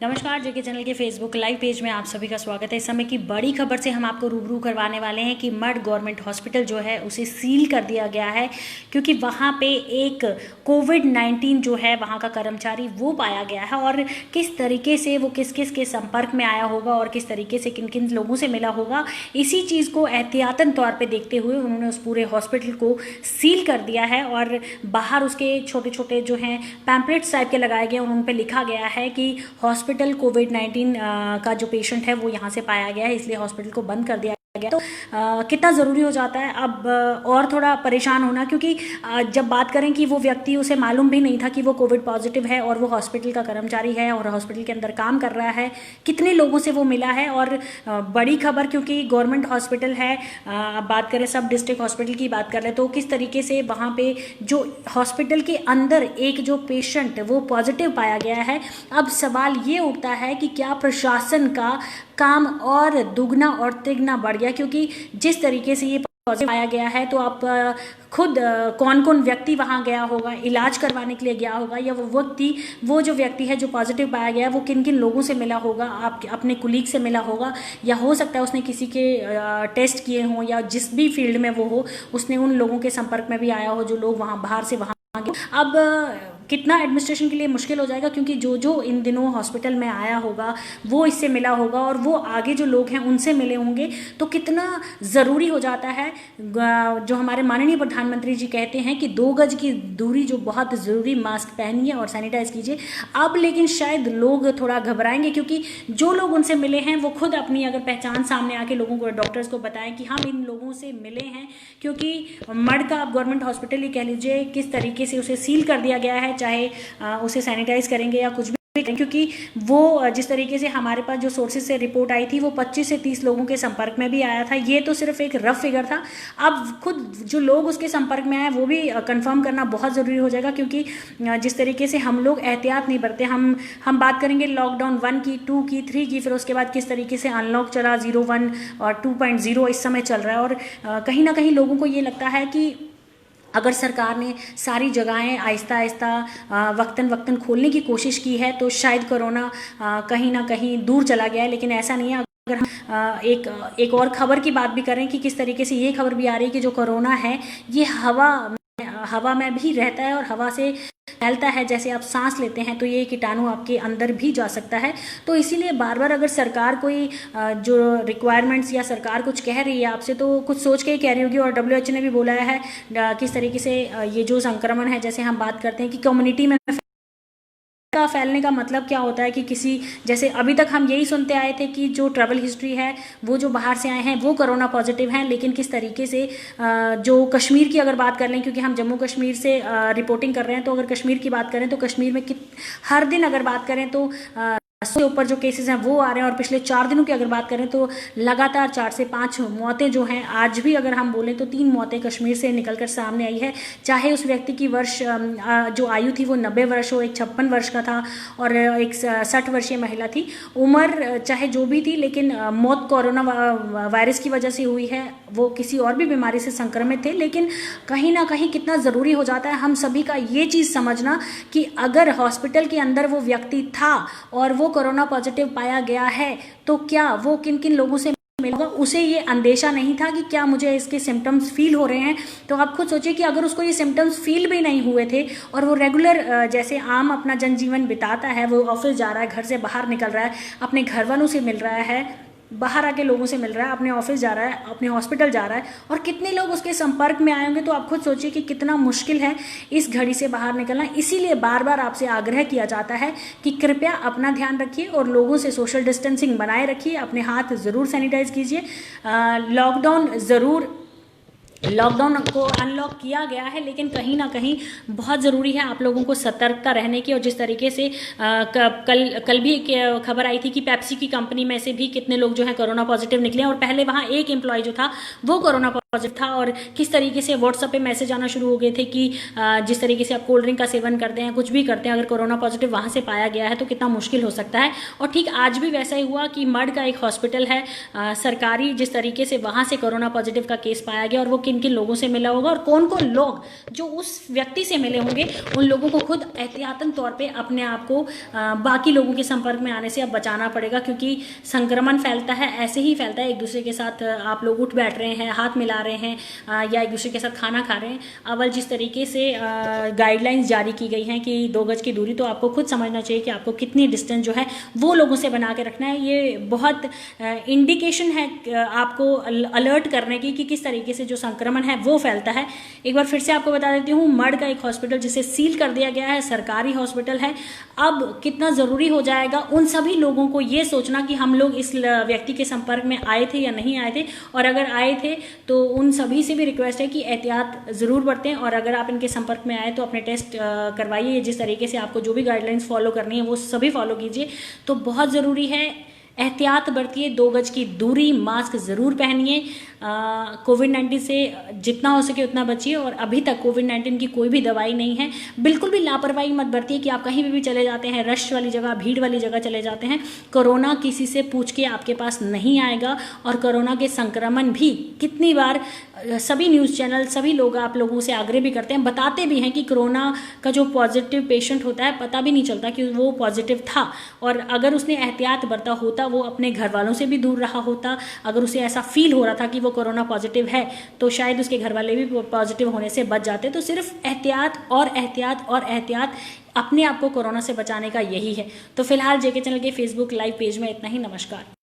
नमस्कार, जेके चैनल के Facebook live page में आप सभी का स्वागत है। इस समय की बड़ी खबर से हम आपको रूबरू करवाने वाले हैं कि मड गवर्नमेंट हॉस्पिटल जो है उसे सील कर दिया गया है, क्योंकि वहाँ पे एक कोविड-19 जो है वहाँ का कर्मचारी वो पाया गया है। और किस तरीके से वो किस किस के संपर्क में आया होगा और किस तरीके से किन किन लोगों से मिला होगा, इसी चीज़ को एहतियातन तौर पर देखते हुए उन्होंने उस पूरे हॉस्पिटल को सील कर दिया है। और बाहर उसके छोटे छोटे जो हैं पैम्पलेट्स टाइप के लगाए गए और उन पर लिखा गया है कि हॉस्पिटल कोविड-19 का जो पेशेंट है वो यहाँ से पाया गया है, इसलिए हॉस्पिटल को बंद कर दिया गया। तो कितना ज़रूरी हो जाता है अब और थोड़ा परेशान होना, क्योंकि जब बात करें कि वो व्यक्ति, उसे मालूम भी नहीं था कि वो कोविड पॉजिटिव है और वो हॉस्पिटल का कर्मचारी है और हॉस्पिटल के अंदर काम कर रहा है, कितने लोगों से वो मिला है। और बड़ी खबर, क्योंकि गवर्नमेंट हॉस्पिटल है, अब बात करें सब डिस्ट्रिक्ट हॉस्पिटल की बात कर रहे हैं, तो किस तरीके से वहाँ पे जो हॉस्पिटल के अंदर एक जो पेशेंट वो पॉजिटिव पाया गया है। अब सवाल ये उठता है कि क्या प्रशासन का काम और दुगना और तिगना बढ़ गया, क्योंकि जिस तरीके से ये पॉजिटिव आया गया है, तो आप खुद कौन कौन व्यक्ति वहाँ गया होगा, इलाज करवाने के लिए गया होगा, या वो जो व्यक्ति है जो पॉजिटिव पाया गया है वो किन किन लोगों से मिला होगा, आप अपने कुलीग से मिला होगा, या हो सकता है उसने किसी के टेस्ट किए हों, या जिस भी फील्ड में वो हो उसने उन लोगों के संपर्क में भी आया हो जो लोग वहाँ बाहर से वहाँ। अब कितना एडमिनिस्ट्रेशन के लिए मुश्किल हो जाएगा, क्योंकि जो जो इन दिनों हॉस्पिटल में आया होगा वो इससे मिला होगा और वो आगे जो लोग हैं उनसे मिले होंगे। तो कितना ज़रूरी हो जाता है, जो हमारे माननीय प्रधानमंत्री जी कहते हैं कि 2 गज की दूरी जो बहुत ज़रूरी, मास्क पहनिए और सैनिटाइज कीजिए। अब लेकिन शायद लोग थोड़ा घबराएंगे, क्योंकि जो लोग उनसे मिले हैं वो खुद अपनी अगर पहचान सामने आके लोगों को, डॉक्टर्स को बताएं कि हम इन लोगों से मिले हैं, क्योंकि मड का अब गवर्नमेंट हॉस्पिटल ही कह लीजिए, किस तरीके से उसे सील कर दिया गया है, चाहे उसे सैनिटाइज करेंगे या कुछ भी करें, क्योंकि वो जिस तरीके से हमारे पास जो सोर्सेज से रिपोर्ट आई थी वो 25 से 30 लोगों के संपर्क में भी आया था। ये तो सिर्फ एक रफ फिगर था। अब खुद जो लोग उसके संपर्क में आए वो भी कंफर्म करना बहुत ज़रूरी हो जाएगा, क्योंकि जिस तरीके से हम लोग एहतियात नहीं बरते, हम बात करेंगे लॉकडाउन 1 की, 2 की, 3 की, फिर उसके बाद किस तरीके से अनलॉक चला, 0, 1 और 2.0 इस समय चल रहा है। और कहीं ना कहीं लोगों को ये लगता है कि अगर सरकार ने सारी जगहें आहिस्ता आहिस्ता वक्तन खोलने की कोशिश की है तो शायद कोरोना कहीं ना कहीं दूर चला गया है, लेकिन ऐसा नहीं है। अगर हम एक और खबर की बात भी करें कि किस तरीके से ये खबर भी आ रही है कि जो कोरोना है ये हवा में भी रहता है और हवा से फैलता है, जैसे आप सांस लेते हैं तो ये कीटाणु आपके अंदर भी जा सकता है। तो इसीलिए बार बार अगर सरकार कोई जो रिक्वायरमेंट्स या सरकार कुछ कह रही है आपसे, तो कुछ सोच के ही कह रही होगी। और WHO ने भी बोला है किस तरीके से ये जो संक्रमण है, जैसे हम बात करते हैं कि कम्युनिटी में का फैलने का मतलब क्या होता है कि किसी, जैसे अभी तक हम यही सुनते आए थे कि जो ट्रैवल हिस्ट्री है वो जो बाहर से आए हैं वो कोरोना पॉजिटिव हैं, लेकिन किस तरीके से जो कश्मीर की अगर बात कर लें, क्योंकि हम जम्मू कश्मीर से रिपोर्टिंग कर रहे हैं, तो अगर कश्मीर की बात करें तो कश्मीर में हर दिन अगर बात करें तो से ऊपर जो केसेस हैं वो आ रहे हैं। और पिछले 4 दिनों की अगर बात करें तो लगातार 4 से 5 मौतें जो हैं, आज भी अगर हम बोलें तो 3 मौतें कश्मीर से निकलकर सामने आई है। चाहे उस व्यक्ति की वर्ष जो आयु थी वो 90 वर्ष हो, एक 56 वर्ष का था और एक 60 वर्षीय महिला थी। उम्र चाहे जो भी थी, लेकिन मौत कोरोना वायरस की वजह से हुई है, वो किसी और भी बीमारी से संक्रमित थे। लेकिन कहीं ना कहीं कितना ज़रूरी हो जाता है हम सभी का ये चीज़ समझना कि अगर हॉस्पिटल के अंदर वो व्यक्ति था और वो कोरोना पॉजिटिव पाया गया है, तो क्या वो किन किन लोगों से मिला, उसे ये अंदेशा नहीं था कि क्या मुझे इसके सिम्टम्स फील हो रहे हैं। तो आप खुद सोचिए कि अगर उसको ये सिम्टम्स फील भी नहीं हुए थे और वो रेगुलर जैसे आम अपना जनजीवन बिताता है, वो ऑफिस जा रहा है, घर से बाहर निकल रहा है, अपने घर वालों से मिल रहा है, बाहर आके लोगों से मिल रहा है, अपने ऑफिस जा रहा है, अपने हॉस्पिटल जा रहा है, और कितने लोग उसके संपर्क में आए होंगे, तो आप खुद सोचिए कि कितना मुश्किल है इस घड़ी से बाहर निकलना। इसीलिए बार बार आपसे आग्रह किया जाता है कि कृपया अपना ध्यान रखिए और लोगों से सोशल डिस्टेंसिंग बनाए रखिए, अपने हाथ ज़रूर सैनिटाइज कीजिए। लॉकडाउन को अनलॉक किया गया है, लेकिन कहीं ना कहीं बहुत ज़रूरी है आप लोगों को सतर्कता रहने की। और जिस तरीके से कल भी एक खबर आई थी कि पेप्सी की कंपनी में से भी कितने लोग जो है कोरोना पॉजिटिव निकले, और पहले वहाँ एक एम्प्लॉय जो था वो कोरोना पॉजिटिव था और किस तरीके से व्हाट्सएप पे मैसेज आना शुरू हो गए थे कि जिस तरीके से आप कोल्ड ड्रिंक का सेवन करते हैं, कुछ भी करते हैं, अगर कोरोना पॉजिटिव वहाँ से पाया गया है तो कितना मुश्किल हो सकता है। और ठीक आज भी वैसा ही हुआ कि मड का एक हॉस्पिटल है सरकारी, जिस तरीके से वहाँ से कोरोना पॉजिटिव का केस पाया गया और वो किन किन लोगों से मिला होगा और कौन कौन लोग जो उस व्यक्ति से मिले होंगे, उन लोगों को खुद एहतियातन तौर पर अपने आप को बाकी लोगों के संपर्क में आने से अब बचाना पड़ेगा, क्योंकि संक्रमण फैलता है, ऐसे ही फैलता है। एक दूसरे के साथ आप लोग उठ बैठ रहे हैं, हाथ मिला रहे हैं या एक दूसरे के साथ खाना खा रहे हैं। अव्वल जिस तरीके से गाइडलाइंस जारी की गई हैं कि 2 गज की दूरी, तो आपको खुद समझना चाहिए कि आपको कितनी डिस्टेंस जो है वो लोगों से बना के रखना है। ये बहुत इंडिकेशन है आपको अलर्ट करने की कि किस तरीके से जो संक्रमण है वो फैलता है। एक बार फिर से आपको बता देती हूँ, मड का एक हॉस्पिटल जिसे सील कर दिया गया है, सरकारी हॉस्पिटल है। अब कितना ज़रूरी हो जाएगा उन सभी लोगों को ये सोचना कि हम लोग इस व्यक्ति के संपर्क में आए थे या नहीं आए थे, और अगर आए थे तो उन सभी से भी रिक्वेस्ट है कि एहतियात ज़रूर बरतें, और अगर आप इनके संपर्क में आए तो अपने टेस्ट करवाइए। जिस तरीके से आपको जो भी गाइडलाइंस फॉलो करनी है वो सभी फॉलो कीजिए। तो बहुत ज़रूरी है, एहतियात बरतिए, 2 गज की दूरी, मास्क ज़रूर पहनिए, कोविड-19 से जितना हो सके उतना बचिए। और अभी तक कोविड-19 की कोई भी दवाई नहीं है। बिल्कुल भी लापरवाही मत बरतिए कि आप कहीं भी चले जाते हैं, रश वाली जगह, भीड़ वाली जगह चले जाते हैं, कोरोना किसी से पूछ के आपके पास नहीं आएगा। और कोरोना के संक्रमण भी कितनी बार सभी न्यूज़ चैनल, सभी लोग आप लोगों से आग्रह भी करते हैं, बताते भी हैं कि कोरोना का जो पॉजिटिव पेशेंट होता है पता भी नहीं चलता कि वो पॉजिटिव था, और अगर उसने एहतियात बरता होता, वो अपने घर वालों से भी दूर रहा होता, अगर उसे ऐसा फील हो रहा था कि वो कोरोना पॉजिटिव है, तो शायद उसके घर वाले भी पॉजिटिव होने से बच जाते। तो सिर्फ एहतियात और एहतियात और एहतियात, अपने आप को कोरोना से बचाने का यही है। तो फिलहाल जेके चैनल के फेसबुक लाइव पेज में इतना ही। नमस्कार।